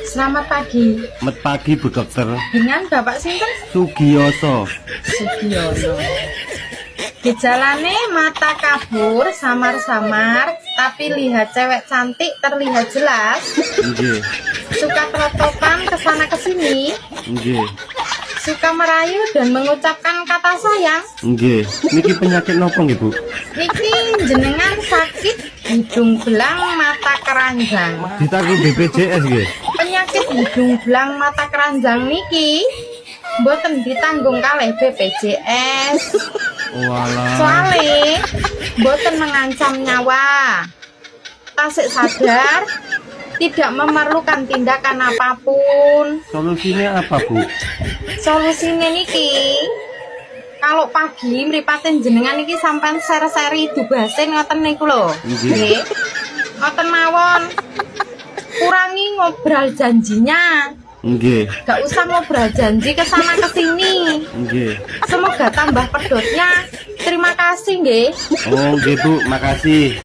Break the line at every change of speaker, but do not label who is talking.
Selamat pagi.
Selamat pagi Bu Dokter.
Dengan Bapak sinten?
Sugiyoso.
Sugiono. Gejalane mata kabur, samar-samar, tapi lihat cewek cantik terlihat jelas.
Nggih.
Suka terotokan kesana kesini,
Nggih.
suka merayu dan mengucapkan kata sayang.
Nggih. Niki penyakit nopo nggih, Bu?
Niki jenengan sakit hidung belang mata keranjang.
Ditanggung BPJS nggih.
Penyakit hidung belang mata keranjang niki mboten ditanggung kalih BPJS.
Walah.
Soale mboten mengancam nyawa. Tasik sadar tidak memerlukan tindakan apapun.
Solusinya apa, Bu?
Solusine niki kalau pagi mripatin jenengan niki sampean seri-seri dubasin ngoten niku lho.
Nggih.
Ngoten mawon. Kurangi ngobrol janjinya.
Nggih.
Gak usah ngobrol janji ke sana ke sini.
Nggih.
Semoga tambah pedotnya. Terima kasih nggih.
Oh, nggih, Bu. Makasih.